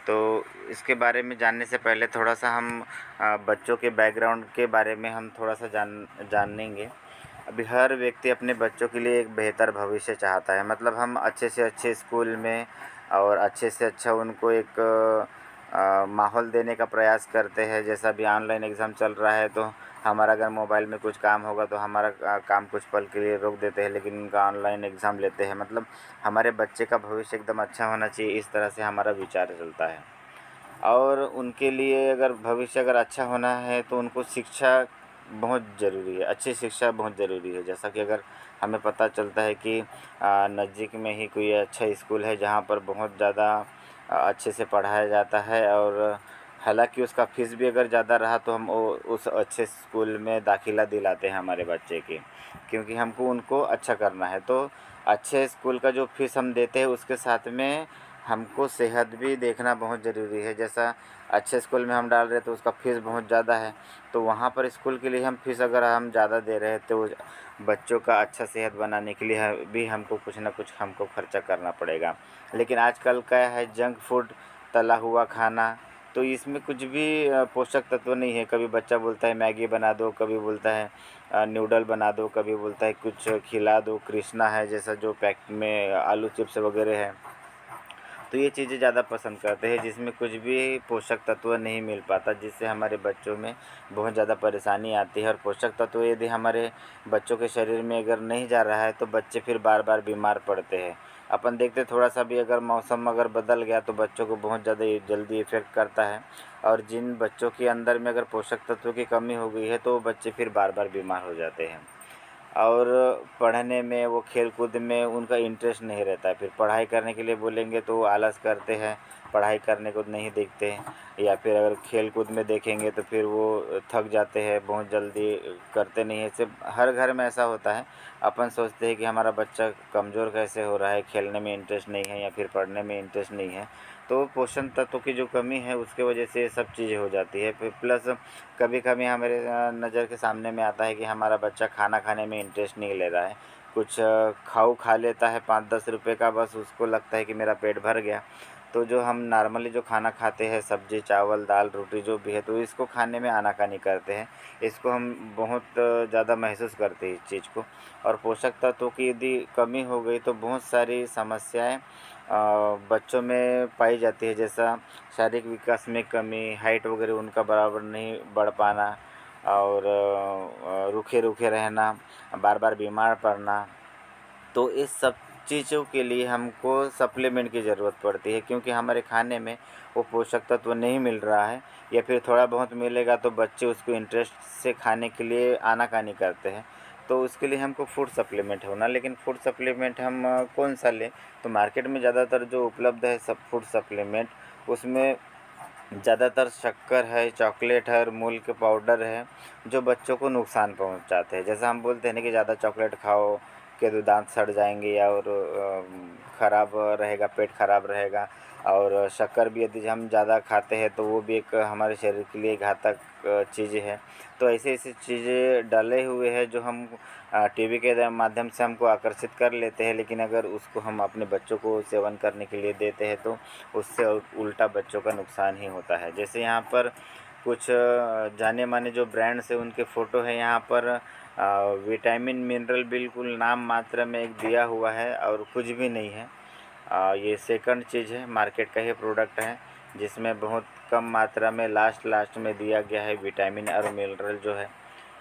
तो इसके बारे में जानने से पहले थोड़ा-सा हम बच्चों के बैकग्राउंड के बारे में हम थोड़ा-सा जानेंगे। अभी हर व्यक्ति अपने बच्चों के लिए एक बेहतर भविष्य चाहता है, मतलब हम अच्छे से अच्छे स्कूल में और अच्छे से अच्छा उनको एक माहौल देने का प्रयास करते हैं। जैसा अभी ऑनलाइन एग्ज़ाम चल रहा है, तो हमारा अगर मोबाइल में कुछ काम होगा तो हमारा काम कुछ पल के लिए रोक देते हैं, लेकिन उनका ऑनलाइन एग्ज़ाम लेते हैं। मतलब हमारे बच्चे का भविष्य एकदम अच्छा होना चाहिए, इस तरह से हमारा विचार चलता है। और उनके लिए अगर भविष्य अगर अच्छा होना है तो उनको शिक्षा बहुत ज़रूरी है, अच्छी शिक्षा बहुत ज़रूरी है। जैसा कि अगर हमें पता चलता है कि नज़दीक में ही कोई अच्छा स्कूल है जहाँ पर बहुत ज़्यादा अच्छे से पढ़ाया जाता है, और हालांकि उसका फ़ीस भी अगर ज़्यादा रहा तो हम वो उस अच्छे स्कूल में दाखिला दिलाते हैं हमारे बच्चे की, क्योंकि हमको उनको अच्छा करना है। तो अच्छे स्कूल का जो फ़ीस हम देते हैं उसके साथ में हमको सेहत भी देखना बहुत ज़रूरी है। जैसा अच्छे स्कूल में हम डाल रहे हैं तो उसका फ़ीस बहुत ज़्यादा है, तो वहाँ पर स्कूल के लिए हम फ़ीस अगर हम ज़्यादा दे रहे हैं तो बच्चों का अच्छा सेहत बनाने के लिए भी हमको कुछ ना कुछ हमको खर्चा करना पड़ेगा। लेकिन आजकल क्या है, जंक फूड, तला हुआ खाना, तो इसमें कुछ भी पोषक तत्व नहीं है। कभी बच्चा बोलता है मैगी बना दो, कभी बोलता है नूडल बना दो, कभी बोलता है कुछ खिला दो, कृष्णा है जैसा जो पैक में आलू चिप्स वगैरह है, तो ये चीज़ें ज़्यादा पसंद करते हैं जिसमें कुछ भी पोषक तत्व नहीं मिल पाता, जिससे हमारे बच्चों में बहुत ज़्यादा परेशानी आती है। और पोषक तत्व यदि हमारे बच्चों के शरीर में अगर नहीं जा रहा है तो बच्चे फिर बार बार बीमार पड़ते हैं। अपन देखते थोड़ा सा भी अगर मौसम अगर बदल गया तो बच्चों को बहुत ज़्यादा जल्दी इफ़ेक्ट करता है, और जिन बच्चों के अंदर में अगर पोषक तत्व की कमी हो गई है तो बच्चे फिर बार बार बीमार हो जाते हैं। और पढ़ने में, वो खेल कूद में उनका इंटरेस्ट नहीं रहता है। फिर पढ़ाई करने के लिए बोलेंगे तो वो आलस करते हैं, पढ़ाई करने को नहीं देखते हैं। या फिर अगर खेल कूद में देखेंगे तो फिर वो थक जाते हैं, बहुत जल्दी करते नहीं है। सिर्फ हर घर में ऐसा होता है। अपन सोचते हैं कि हमारा बच्चा कमज़ोर कैसे हो रहा है, खेलने में इंटरेस्ट नहीं है या फिर पढ़ने में इंटरेस्ट नहीं है, तो पोषण तत्व की जो कमी है उसके वजह से ये सब चीज़ें हो जाती है। फिर प्लस कभी कभी हमारे नज़र के सामने में आता है कि हमारा बच्चा खाना खाने में इंटरेस्ट नहीं ले रहा है, कुछ खाऊ खा लेता है 5-10 रुपए का, बस उसको लगता है कि मेरा पेट भर गया। तो जो हम नॉर्मली जो खाना खाते हैं, सब्जी चावल दाल रोटी जो भी है, तो इसको खाने में आनाकानी करते हैं। इसको हम बहुत ज़्यादा महसूस करते हैं इस चीज़ को। और पोषक तत्वों की यदि कमी हो गई तो बहुत सारी समस्याएं बच्चों में पाई जाती है। जैसा शारीरिक विकास में कमी, हाइट वगैरह उनका बराबर नहीं बढ़ पाना, और रूखे रूखे रहना, बार बार बीमार पड़ना। तो इस सब चीज़ों के लिए हमको सप्लीमेंट की ज़रूरत पड़ती है, क्योंकि हमारे खाने में वो पोषक तत्व नहीं मिल रहा है, या फिर थोड़ा बहुत मिलेगा तो बच्चे उसको इंटरेस्ट से खाने के लिए आनाकानी करते हैं। तो उसके लिए हमको फूड सप्लीमेंट होना, लेकिन फूड सप्लीमेंट हम कौन सा लें? तो मार्केट में ज़्यादातर जो उपलब्ध है सब फूड सप्लीमेंट, उसमें ज़्यादातर शक्कर है, चॉकलेट है और मिल्क पाउडर है, जो बच्चों को नुकसान पहुंचाते हैं। जैसा हम बोलते हैं ना कि ज़्यादा चॉकलेट खाओ के तो दांत सड़ जाएंगे, और ख़राब रहेगा, पेट ख़राब रहेगा। और शक्कर भी यदि हम ज़्यादा खाते हैं तो वो भी एक हमारे शरीर के लिए घातक चीज़ है। तो ऐसे ऐसी चीज़ें डले हुए हैं जो हम टीवी के माध्यम से हमको आकर्षित कर लेते हैं, लेकिन अगर उसको हम अपने बच्चों को सेवन करने के लिए देते हैं तो उससे उल्टा बच्चों का नुकसान ही होता है। जैसे यहाँ पर कुछ जाने माने जो ब्रांड्स है उनके फ़ोटो है यहाँ पर, विटामिन मिनरल बिल्कुल नाम मात्र में एक दिया हुआ है और कुछ भी नहीं है। ये सेकंड चीज़ है, मार्केट का ही प्रोडक्ट है, जिसमें बहुत कम मात्रा में लास्ट में दिया गया है विटामिन और मिनरल जो है।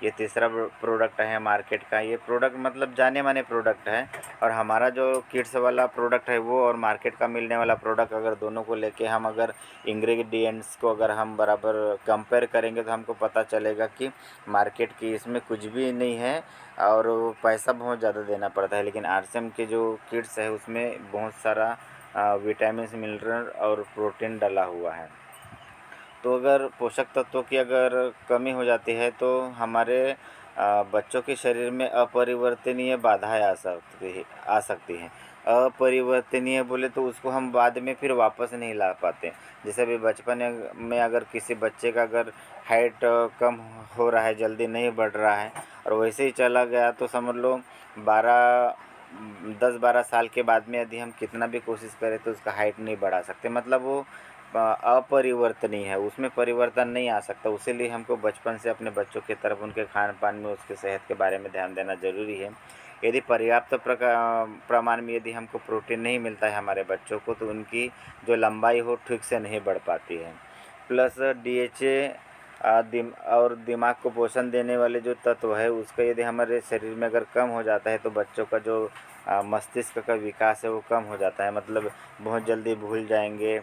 ये तीसरा प्रोडक्ट है मार्केट का। ये प्रोडक्ट मतलब जाने माने प्रोडक्ट है, और हमारा जो किड्स वाला प्रोडक्ट है वो और मार्केट का मिलने वाला प्रोडक्ट, अगर दोनों को लेके हम अगर इंग्रेडिएंट्स को अगर हम बराबर कंपेयर करेंगे तो हमको पता चलेगा कि मार्केट की इसमें कुछ भी नहीं है और पैसा बहुत ज़्यादा देना पड़ता है। लेकिन आरसीएम के जो किड्स है उसमें बहुत सारा विटामिन मिनरल और प्रोटीन डला हुआ है। तो अगर पोषक तत्वों की अगर कमी हो जाती है तो हमारे बच्चों के शरीर में अपरिवर्तनीय बाधाएं आ सकती हैं। अपरिवर्तनीय बोले तो उसको हम बाद में फिर वापस नहीं ला पाते। जैसे अभी बचपन में अगर किसी बच्चे का अगर हाइट कम हो रहा है, जल्दी नहीं बढ़ रहा है, और वैसे ही चला गया तो समझ लो 10-12 साल के बाद में यदि हम कितना भी कोशिश करें तो उसका हाइट नहीं बढ़ा सकते। मतलब वो अपरिवर्तनीय है, उसमें परिवर्तन नहीं आ सकता। उसीलिए हमको बचपन से अपने बच्चों की तरफ उनके खान-पान में उसकी सेहत के बारे में ध्यान देना ज़रूरी है। यदि पर्याप्त प्रमाण में यदि हमको प्रोटीन नहीं मिलता है हमारे बच्चों को, तो उनकी जो लंबाई हो ठीक से नहीं बढ़ पाती है। प्लस डीएचए और दिमाग को पोषण देने वाले जो तत्व है उसका यदि हमारे शरीर में अगर कम हो जाता है तो बच्चों का जो मस्तिष्क का विकास है वो कम हो जाता है। मतलब बहुत जल्दी भूल जाएंगे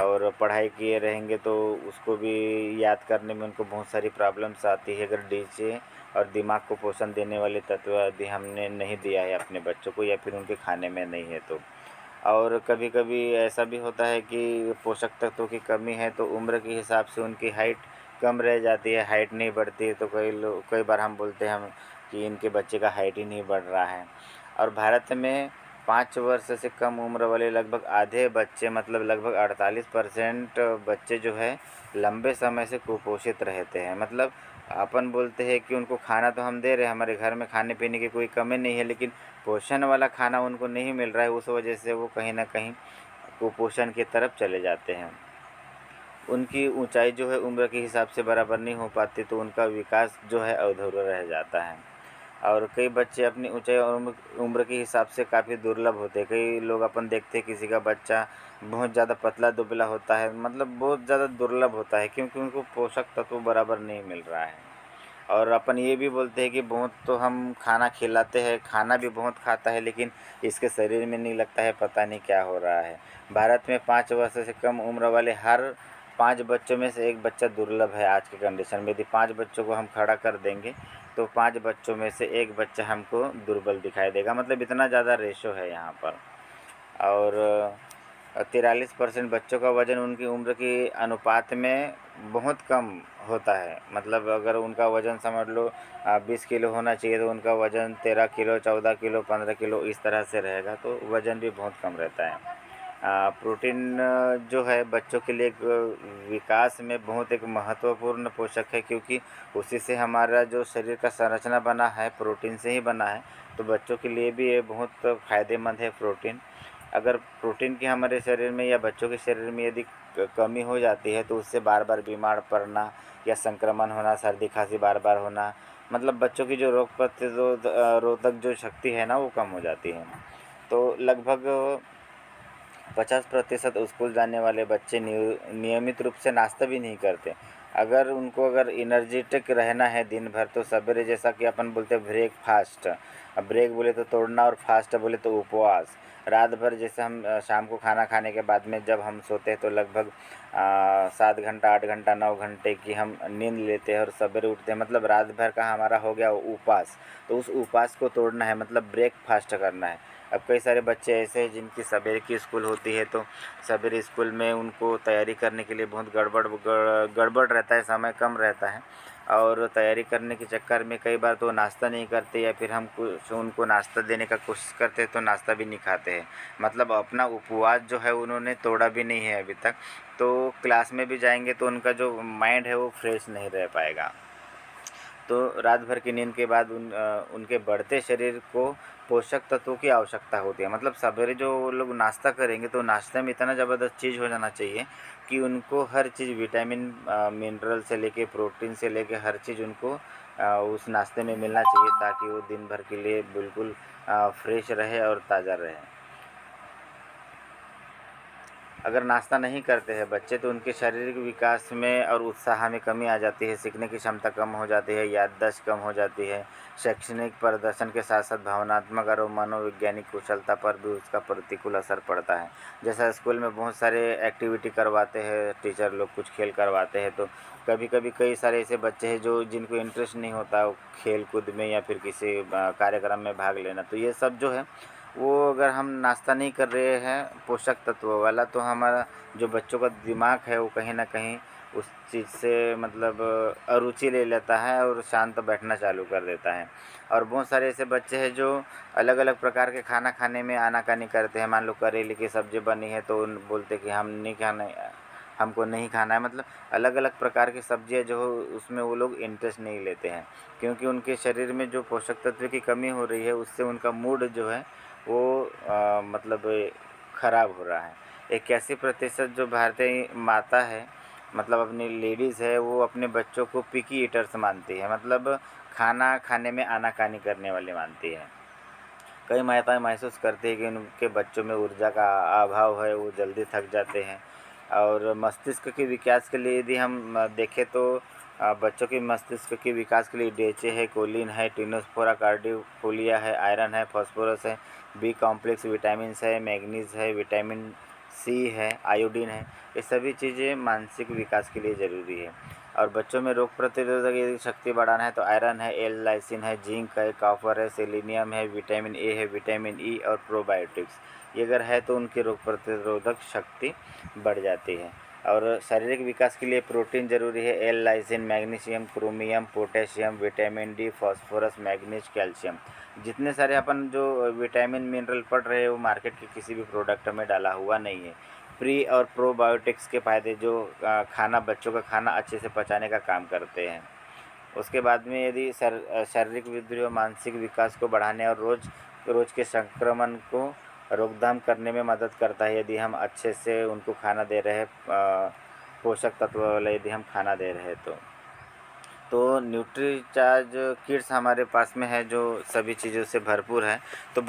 और पढ़ाई किए रहेंगे तो उसको भी याद करने में उनको बहुत सारी प्रॉब्लम्स आती है, अगर डीएचए और दिमाग को पोषण देने वाले तत्व यदि हमने नहीं दिया है अपने बच्चों को या फिर उनके खाने में नहीं है तो। और कभी कभी ऐसा भी होता है कि पोषक तत्वों की कमी है तो उम्र के हिसाब से उनकी हाइट कम रह जाती है, हाइट नहीं बढ़ती है, तो कई बार हम बोलते हैं हम कि इनके बच्चे का हाइट ही नहीं बढ़ रहा है। और भारत में 5 वर्ष से कम उम्र वाले लगभग आधे बच्चे, मतलब लगभग 48% बच्चे जो है लंबे समय से कुपोषित रहते हैं। मतलब अपन बोलते हैं कि उनको खाना तो हम दे रहे हैं, हमारे घर में खाने पीने की कोई कमी नहीं है, लेकिन पोषण वाला खाना उनको नहीं मिल रहा है, उस वजह से वो कहीं ना कहीं कुपोषण की तरफ चले जाते हैं। उनकी ऊंचाई जो है उम्र के हिसाब से बराबर नहीं हो पाती, तो उनका विकास जो है अधूरा रह जाता है। और कई बच्चे अपनी ऊंचाई और उम्र के हिसाब से काफ़ी दुर्लभ होते हैं। कई लोग अपन देखते हैं किसी का बच्चा बहुत ज़्यादा पतला दुबला होता है, मतलब बहुत ज़्यादा दुर्लभ होता है क्योंकि उनको पोषक तत्व बराबर नहीं मिल रहा है। और अपन ये भी बोलते हैं कि बहुत तो हम खाना खिलाते हैं, खाना भी बहुत खाता है, लेकिन इसके शरीर में नहीं लगता है, पता नहीं क्या हो रहा है। भारत में 5 वर्ष से कम उम्र वाले हर 5 बच्चों में से एक बच्चा दुर्लभ है आज के कंडीशन में। यदि 5 बच्चों को हम खड़ा कर देंगे तो 5 बच्चों में से एक बच्चा हमको दुर्बल दिखाई देगा, मतलब इतना ज़्यादा रेशो है यहाँ पर। और 43% बच्चों का वज़न उनकी उम्र की अनुपात में बहुत कम होता है। मतलब अगर उनका वज़न समझ लो 20 किलो होना चाहिए तो उनका वज़न 13 किलो, 14 किलो, 15 किलो इस तरह से रहेगा, तो वज़न भी बहुत कम रहता है। प्रोटीन जो है बच्चों के लिए एक विकास में बहुत एक महत्वपूर्ण पोषक है, क्योंकि उसी से हमारा जो शरीर का संरचना बना है प्रोटीन से ही बना है। तो बच्चों के लिए भी ये बहुत फ़ायदेमंद है प्रोटीन। अगर प्रोटीन की हमारे शरीर में या बच्चों के शरीर में यदि कमी हो जाती है तो उससे बार बार बीमार पड़ना या संक्रमण होना, सर्दी खांसी बार बार होना, मतलब बच्चों की जो रोग प्रतिरोधक जो शक्ति है ना वो कम हो जाती है। तो लगभग 50% स्कूल जाने वाले बच्चे नियमित रूप से नाश्ता भी नहीं करते। अगर उनको अगर एनर्जेटिक रहना है दिन भर तो सवेरे, जैसा कि अपन बोलते हैं ब्रेकफास्ट, अब ब्रेक बोले तो तोड़ना और फास्ट बोले तो उपवास। रात भर जैसे हम शाम को खाना खाने के बाद में जब हम सोते हैं तो लगभग 7 घंटा, 8 घंटा, 9 घंटे की हम नींद लेते हैं और सवेरे उठते हैं, मतलब रात भर का हमारा हो गया उपवास। तो उस उपवास को तोड़ना है, मतलब ब्रेकफास्ट करना है। अब कई सारे बच्चे ऐसे हैं जिनकी सवेरे की स्कूल होती है, तो सवेरे स्कूल में उनको तैयारी करने के लिए बहुत गड़बड़ रहता है, समय कम रहता है, और तैयारी करने के चक्कर में कई बार तो नाश्ता नहीं करते, या फिर हम कुछ उनको नाश्ता देने का कोशिश करते हैं तो नाश्ता भी नहीं खाते हैं। मतलब अपना उपवास जो है उन्होंने तोड़ा भी नहीं है अभी तक। तो क्लास में भी जाएंगे तो उनका जो माइंड है वो फ्रेश नहीं रह पाएगा। तो रात भर की नींद के बाद उनके बढ़ते शरीर को पोषक तत्वों की आवश्यकता होती है। मतलब सवेरे जो वो लोग नाश्ता करेंगे तो नाश्ते में इतना ज़बरदस्त चीज़ हो जाना चाहिए कि उनको हर चीज़ विटामिन मिनरल से लेके प्रोटीन से लेके हर चीज़ उनको उस नाश्ते में मिलना चाहिए, ताकि वो दिन भर के लिए बिल्कुल फ्रेश रहे और ताज़ा रहे। अगर नाश्ता नहीं करते हैं बच्चे तो उनके शारीरिक विकास में और उत्साह में कमी आ जाती है, सीखने की क्षमता कम हो जाती है, याददाश्त कम हो जाती है, शैक्षणिक प्रदर्शन के साथ साथ भावनात्मक और मनोवैज्ञानिक कुशलता पर भी उसका प्रतिकूल असर पड़ता है। जैसा स्कूल में बहुत सारे एक्टिविटी करवाते हैं टीचर लोग, कुछ खेल करवाते हैं, तो कभी कभी कई सारे ऐसे बच्चे हैं जो जिनको इंटरेस्ट नहीं होता खेल कूद में या फिर किसी कार्यक्रम में भाग लेना, तो ये सब जो है वो अगर हम नाश्ता नहीं कर रहे हैं पोषक तत्व वाला तो हमारा जो बच्चों का दिमाग है वो कहीं ना कहीं उस चीज़ से मतलब अरुचि ले लेता है और शांत बैठना चालू कर देता है। और बहुत सारे ऐसे बच्चे हैं जो अलग अलग प्रकार के खाना खाने में आनाकानी करते हैं। मान लो करेले की सब्ज़ी बनी है तो बोलते कि हम नहीं खाना, हमको नहीं खाना है। मतलब अलग अलग प्रकार की सब्जियां जो उसमें वो लोग इंटरेस्ट नहीं लेते हैं, क्योंकि उनके शरीर में जो पोषक तत्व की कमी हो रही है उससे उनका मूड जो है वो मतलब ख़राब हो रहा है। 81% जो भारतीय माता है, मतलब अपनी लेडीज़ है, वो अपने बच्चों को पिकी ईटर्स मानती है, मतलब खाना खाने में आनाकानी करने वाली मानती है। कई माताएं महसूस करती है कि उनके बच्चों में ऊर्जा का अभाव है, वो जल्दी थक जाते हैं। और मस्तिष्क के विकास के लिए यदि हम देखें तो बच्चों के मस्तिष्क के विकास के लिए डेचे है, कोलिन है, टिनोस्फोरा कार्डियोफोलिया है, आयरन है, फास्फोरस है, बी कॉम्प्लेक्स विटामिन है, मैग्नीज है, विटामिन सी है, आयोडीन है। ये सभी चीज़ें मानसिक विकास के लिए ज़रूरी है। और बच्चों में रोग प्रतिरोधक यदि शक्ति बढ़ाना है तो आयरन है, एल लाइसिन है, जिंक है, कॉपर है, सेलेनियम है, विटामिन ए है, विटामिन ई और प्रोबायोटिक्स ये अगर है तो उनकी रोग प्रतिरोधक शक्ति बढ़ जाती है। और शारीरिक विकास के लिए प्रोटीन ज़रूरी है, L lysine, magnesium, chromium, potassium, vitamin D, phosphorus, manganese, calcium. जितने सारे अपन जो विटामिन मिनरल पढ़ रहे हैं वो मार्केट के किसी भी प्रोडक्ट में डाला हुआ नहीं है। प्री और प्रोबायोटिक्स के फ़ायदे जो खाना बच्चों का खाना अच्छे से पचाने का काम करते हैं। उसके बाद में यदि शारीरिक वृद्धि और मानसिक विकास को बढ़ाने और रोज़ के संक्रमण को रोकथाम करने में मदद करता है, यदि हम अच्छे से उनको खाना दे रहे हैं, पोषक तत्व वाला यदि हम खाना दे रहे हैं तो न्यूट्रीचार्ज किट्स हमारे पास में है जो सभी चीज़ों से भरपूर है। तो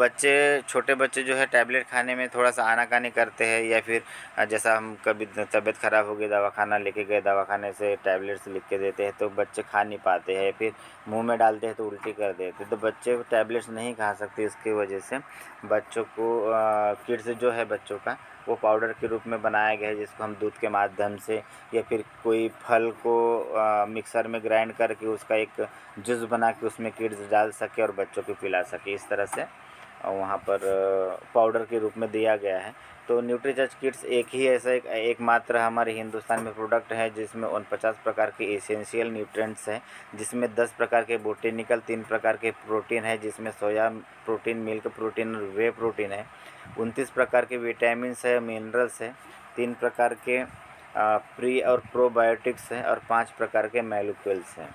छोटे बच्चे जो है टैबलेट खाने में थोड़ा सा आनाकानी करते हैं, या फिर जैसा हम कभी तबीयत ख़राब हो गई, दवाखाना लेके गए, दवाखाने से टैबलेट्स लिख के देते हैं तो बच्चे खा नहीं पाते हैं, फिर मुंह में डालते हैं तो उल्टी कर देते हैं। तो बच्चे टैबलेट्स नहीं खा सकते, इसकी वजह से बच्चों को किट्स जो है बच्चों का वो पाउडर के रूप में बनाया गया है, जिसको हम दूध के माध्यम से या फिर कोई फल को मिक्सर में ग्राइंड करके उसका एक जूस बना के उसमें किड्स डाल सके और बच्चों को पिला सके, इस तरह से वहाँ पर पाउडर के रूप में दिया गया है। तो न्यूट्रीचार्ज किट्स एक ही ऐसा एकमात्र हमारे हिंदुस्तान में प्रोडक्ट है जिसमें 49 प्रकार के एसेंशियल न्यूट्रिएंट्स हैं, जिसमें 10 प्रकार के बोटेनिकल, 3 प्रकार के प्रोटीन है जिसमें सोया प्रोटीन, मिल्क प्रोटीन और वे प्रोटीन है, 29 प्रकार के विटामिन्स है, मिनरल्स है, 3 प्रकार के प्री और प्रोबायोटिक्स हैं और 5 प्रकार के मॉलिक्यूल्स हैं।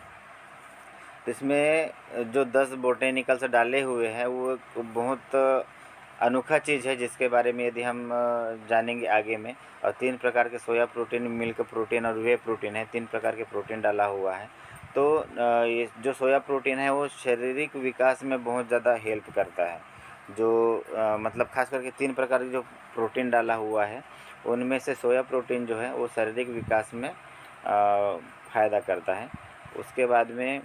इसमें जो 10 बोटेनिकल्स डाले हुए हैं वो बहुत अनोखा चीज़ है, जिसके बारे में यदि हम जानेंगे आगे में। और 3 प्रकार के सोया प्रोटीन, मिल्क प्रोटीन और वे प्रोटीन है, 3 प्रकार के प्रोटीन डाला हुआ है। तो ये जो सोया प्रोटीन है वो शारीरिक विकास में बहुत ज़्यादा हेल्प करता है। जो मतलब खास करके 3 प्रकार के जो प्रोटीन डाला हुआ है उनमें से सोया प्रोटीन जो है वो शारीरिक विकास में फ़ायदा करता है। उसके बाद में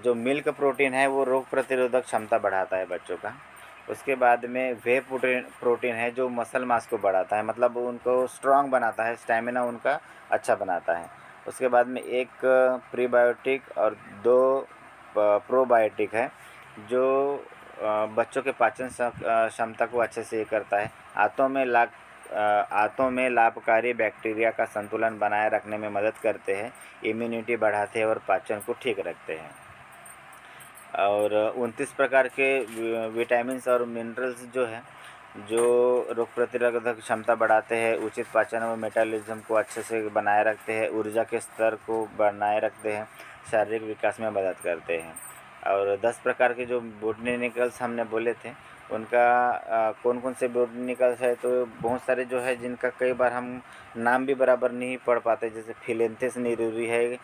जो मिल्क प्रोटीन है वो रोग प्रतिरोधक क्षमता बढ़ाता है बच्चों का। उसके बाद में वे प्रोटीन है जो मसल मास को बढ़ाता है, मतलब उनको स्ट्रांग बनाता है, स्टैमिना उनका अच्छा बनाता है। उसके बाद में एक प्रीबायोटिक और 2 प्रोबायोटिक है जो बच्चों के पाचन क्षमता को अच्छे से करता है। आंतों में लाभकारी बैक्टीरिया का संतुलन बनाए रखने में मदद करते हैं, इम्यूनिटी बढ़ाते हैं और पाचन को ठीक रखते हैं। और 29 प्रकार के विटामिन्स और मिनरल्स जो है जो रोग प्रतिरोधक क्षमता बढ़ाते हैं, उचित पाचन और मेटाबॉलिज्म को अच्छे से बनाए रखते हैं, ऊर्जा के स्तर को बनाए रखते हैं, शारीरिक विकास में मदद करते हैं। और 10 प्रकार के जो बोटनिकल्स हमने बोले थे उनका कौन कौन से बोटनिकल्स है, तो बहुत सारे जो है जिनका कई बार हम नाम भी बराबर नहीं पढ़ पाते, जैसे फिलेंथेस निरूरी है,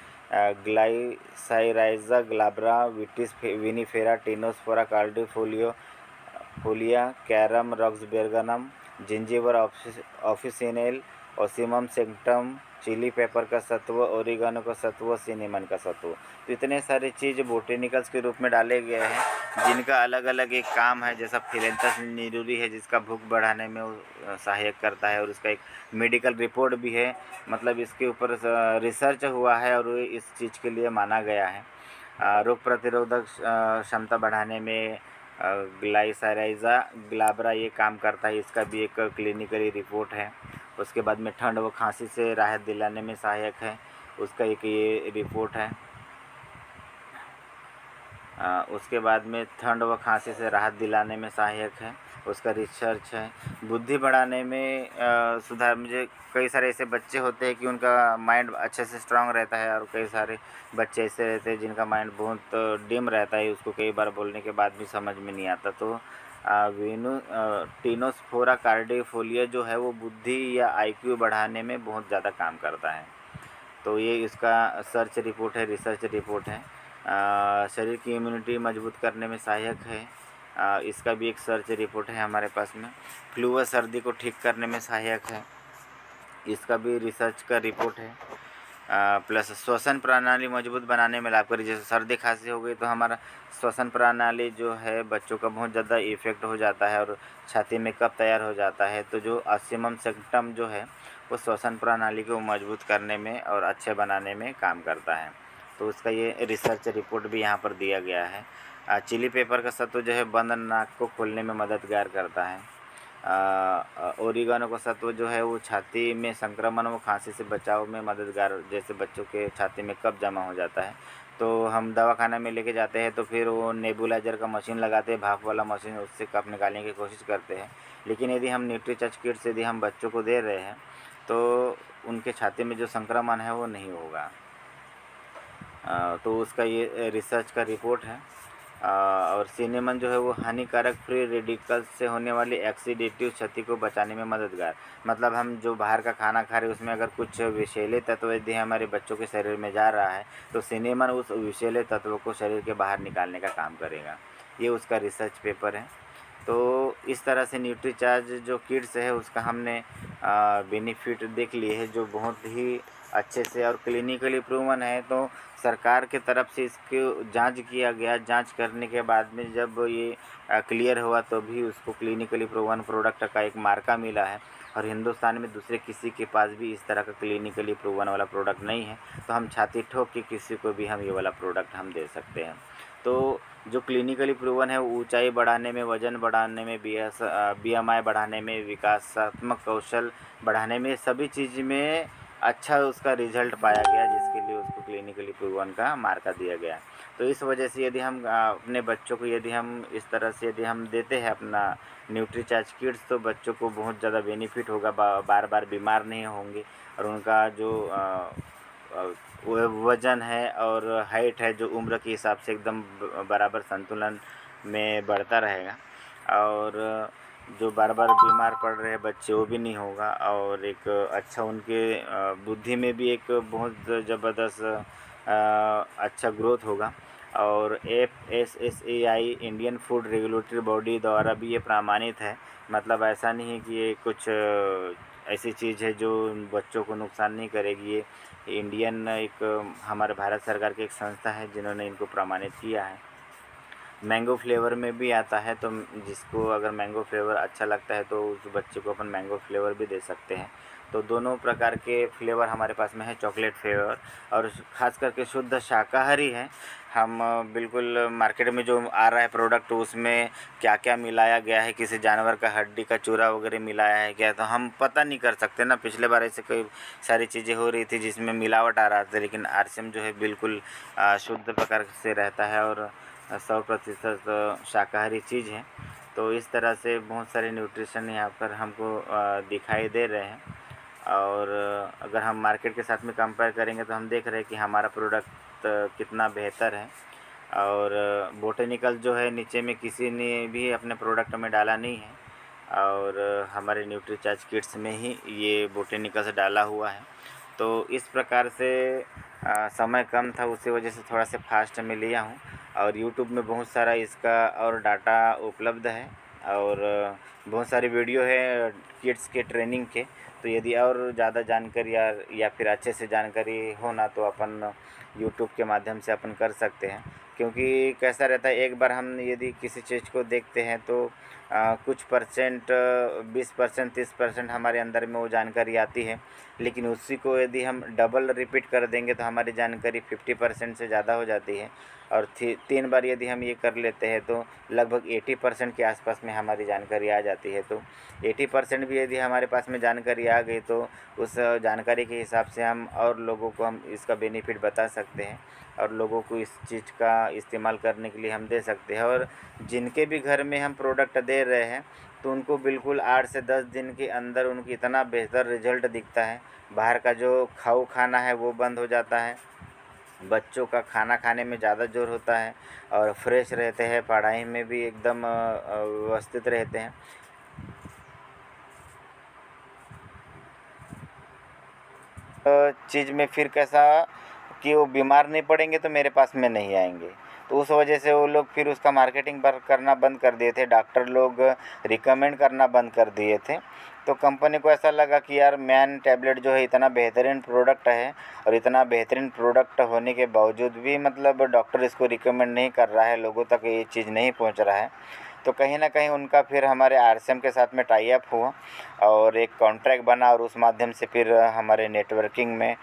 Glycyrrhiza glabra, Vitis vinifera, Tinospora cordifolia, Carum roxburghianum, Zingiber officinale, Ocimum sanctum, chilli pepper का सत्व, ओरिगानो का सत्व, सिनेमन का सत्व। तो इतने सारे चीज़ बोटेनिकल्स के रूप में डाले गए हैं जिनका अलग अलग एक काम है। जैसा फिलेंथस निरूरी है जिसका भूख बढ़ाने में वो सहायक करता है और उसका एक मेडिकल रिपोर्ट भी है, मतलब इसके ऊपर रिसर्च हुआ है और इस चीज़ के लिए माना गया है। रोग प्रतिरोधक क्षमता बढ़ाने में ग्लाइसाराइजा ग्लाब्रा ये काम करता है, इसका भी एक क्लिनिकली रिपोर्ट है। उसके बाद में ठंड व खांसी से राहत दिलाने में सहायक है, उसका एक ये रिपोर्ट है। उसके बाद में ठंड व खांसी से राहत दिलाने में सहायक है, उसका रिसर्च है। बुद्धि बढ़ाने में सुधार, मुझे कई सारे ऐसे बच्चे होते हैं कि उनका माइंड अच्छे से स्ट्रांग रहता है और कई सारे बच्चे ऐसे रहते हैं जिनका माइंड बहुत डिम रहता है, उसको कई बार बोलने के बाद भी समझ में नहीं आता। तो टिनोस्फोरा कार्डिफोलिया जो है वो बुद्धि या आईक्यू बढ़ाने में बहुत ज़्यादा काम करता है। तो ये इसका सर्च रिपोर्ट है, रिसर्च रिपोर्ट है। शरीर की इम्यूनिटी मजबूत करने में सहायक है। इसका भी एक सर्च रिपोर्ट है हमारे पास में। फ्लू व सर्दी को ठीक करने में सहायक है, इसका भी रिसर्च का रिपोर्ट है। प्लस श्वसन प्रणाली मजबूत बनाने में लाभकारी, जैसे सर्दी खांसी हो गई तो हमारा श्वसन प्रणाली जो है बच्चों का बहुत ज़्यादा इफेक्ट हो जाता है और छाती में कफ तैयार हो जाता है। तो जो ऑस्मम सिम्पटम जो है वो श्वसन प्रणाली को मजबूत करने में और अच्छे बनाने में काम करता है। तो उसका ये रिसर्च रिपोर्ट भी यहाँ पर दिया गया है। चिली पेपर का सत्व जो है बंद नाक को खोलने में मददगार करता है। ओरिगानो का सत्व जो है वो छाती में संक्रमण व खांसी से बचाव में मददगार, जैसे बच्चों के छाती में कफ जमा हो जाता है तो हम दवाखाना में लेके जाते हैं तो फिर वो नेबुलाइजर का मशीन लगाते हैं, भाप वाला मशीन, उससे कफ निकालने की कोशिश करते हैं। लेकिन यदि हम न्यूट्रीचार्ज किट्स यदि हम बच्चों को दे रहे हैं तो उनके छाती में जो संक्रमण है वो नहीं होगा। तो उसका ये रिसर्च का रिपोर्ट है। और सिनेमन जो है वो हानिकारक फ्री रेडिकल्स से होने वाली ऑक्सीडेटिव क्षति को बचाने में मददगार, मतलब हम जो बाहर का खाना खा रहे हैं उसमें अगर कुछ विषैले तत्व यदि हमारे बच्चों के शरीर में जा रहा है तो सिनेमन उस विषैले तत्वों को शरीर के बाहर निकालने का काम करेगा। ये उसका रिसर्च पेपर है। तो इस तरह से न्यूट्रीचार्ज जो किड्स है उसका हमने बेनिफिट देख लिए है, जो बहुत ही अच्छे से और क्लिनिकली प्रूवन है। तो सरकार के तरफ से इसको जांच किया गया, जांच करने के बाद में जब ये क्लियर हुआ तो भी उसको क्लिनिकली प्रूवन प्रोडक्ट का एक मार्का मिला है। और हिंदुस्तान में दूसरे किसी के पास भी इस तरह का क्लिनिकली प्रूवन वाला प्रोडक्ट नहीं है। तो हम छाती ठोक के किसी को भी हम ये वाला प्रोडक्ट हम दे सकते हैं। तो जो क्लिनिकली प्रूवन है वो ऊंचाई बढ़ाने में, वजन बढ़ाने में, BMI बढ़ाने में, विकासात्मक कौशल बढ़ाने में, सभी चीज़ में अच्छा उसका रिजल्ट पाया गया, जिसके लिए उसको क्लिनिकली प्रूवन का मार्का दिया गया। तो इस वजह से यदि हम अपने बच्चों को यदि हम इस तरह से यदि हम देते हैं अपना न्यूट्रीचार्ज किड्स तो बच्चों को बहुत ज़्यादा बेनिफिट होगा, बार बार बीमार नहीं होंगे और उनका जो वज़न है और हाइट है जो उम्र के हिसाब से एकदम बराबर संतुलन में बढ़ता रहेगा। और जो बार बार बीमार पड़ रहे बच्चे वो भी नहीं होगा और एक अच्छा उनके बुद्धि में भी एक बहुत ज़बरदस्त अच्छा ग्रोथ होगा। और FSSAI Indian food regulatory body द्वारा भी ये प्रमाणित है, मतलब ऐसा नहीं है कि ये कुछ ऐसी चीज़ है जो बच्चों को नुकसान नहीं करेगी। ये इंडियन एक हमारे भारत सरकार की एक संस्था है जिन्होंने इनको प्रमाणित किया है। मैंगो फ्लेवर में भी आता है, तो जिसको अगर मैंगो फ्लेवर अच्छा लगता है तो उस बच्चे को अपन मैंगो फ्लेवर भी दे सकते हैं। तो दोनों प्रकार के फ्लेवर हमारे पास में है, चॉकलेट फ्लेवर और ख़ास करके शुद्ध शाकाहारी है। हम बिल्कुल मार्केट में जो आ रहा है प्रोडक्ट उसमें क्या क्या मिलाया गया है, किसी जानवर का हड्डी का चूरा वगैरह मिलाया है क्या, तो हम पता नहीं कर सकते ना। पिछले बार ऐसे कई सारी चीज़ें हो रही थी जिसमें मिलावट आ रहा था, लेकिन RCM जो है बिल्कुल शुद्ध प्रकार से रहता है और 100% शाकाहारी चीज़ है। तो इस तरह से बहुत सारे न्यूट्रिशन यहाँ पर हमको दिखाई दे रहे हैं। और अगर हम मार्केट के साथ में कंपेयर करेंगे तो हम देख रहे हैं कि हमारा प्रोडक्ट कितना बेहतर है। और बोटेनिकल जो है नीचे में किसी ने भी अपने प्रोडक्ट में डाला नहीं है और हमारे न्यूट्रीचार्ज किट्स में ही ये बोटेनिकल से डाला हुआ है। तो इस प्रकार से समय कम था उसी वजह से थोड़ा से फास्ट में लिया हूँ। और यूट्यूब में बहुत सारा इसका और डाटा उपलब्ध है और बहुत सारी वीडियो है किड्स के ट्रेनिंग के। तो यदि और ज़्यादा जानकारी या फिर अच्छे से जानकारी हो ना तो अपन यूट्यूब के माध्यम से अपन कर सकते हैं। क्योंकि कैसा रहता है, एक बार हम यदि किसी चीज़ को देखते हैं तो कुछ परसेंट 20% 30% हमारे अंदर में वो जानकारी आती है, लेकिन उसी को यदि हम डबल रिपीट कर देंगे तो हमारी जानकारी 50% से ज़्यादा हो जाती है। और 3 बार यदि हम ये कर लेते हैं तो लगभग 80% के आसपास में हमारी जानकारी आ जाती है। तो 80% भी यदि हमारे पास में जानकारी आ गई तो उस जानकारी के हिसाब से हम और लोगों को हम इसका बेनिफिट बता सकते हैं और लोगों को इस चीज़ का इस्तेमाल करने के लिए हम दे सकते हैं। और जिनके भी घर में हम प्रोडक्ट दे रहे हैं तो उनको बिल्कुल 8 से 10 दिन के अंदर उनकी इतना बेहतर रिजल्ट दिखता है, बाहर का जो खाना है वो बंद हो जाता है बच्चों का खाना खाने में ज़्यादा जोर होता है और फ्रेश रहते हैं, पढ़ाई में भी एकदम व्यवस्थित रहते हैं। चीज़ में फिर कैसा कि वो बीमार नहीं पड़ेंगे तो मेरे पास में नहीं आएंगे, तो उस वजह से वो लोग फिर उसका मार्केटिंग करना बंद कर दिए थे, डॉक्टर लोग रिकमेंड करना बंद कर दिए थे। तो कंपनी को ऐसा लगा कि यार मैन टैबलेट जो है इतना बेहतरीन प्रोडक्ट है और इतना बेहतरीन प्रोडक्ट होने के बावजूद भी मतलब डॉक्टर इसको रिकमेंड नहीं कर रहा है, लोगों तक ये चीज़ नहीं पहुंच रहा है। तो कहीं ना कहीं उनका फिर हमारे आरसीएम के साथ में टाई अप हुआ और एक कॉन्ट्रैक्ट बना और उस माध्यम से फिर हमारे नेटवर्किंग में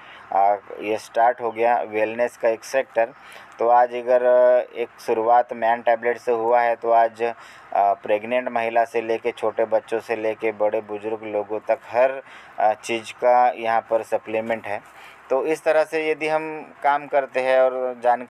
ये स्टार्ट हो गया वेलनेस का एक सेक्टर। तो आज अगर एक शुरुआत मैन टैबलेट से हुआ है तो आज प्रेग्नेंट महिला से लेके छोटे बच्चों से लेके बड़े बुजुर्ग लोगों तक हर चीज़ का यहाँ पर सप्लीमेंट है। तो इस तरह से यदि हम काम करते हैं और जान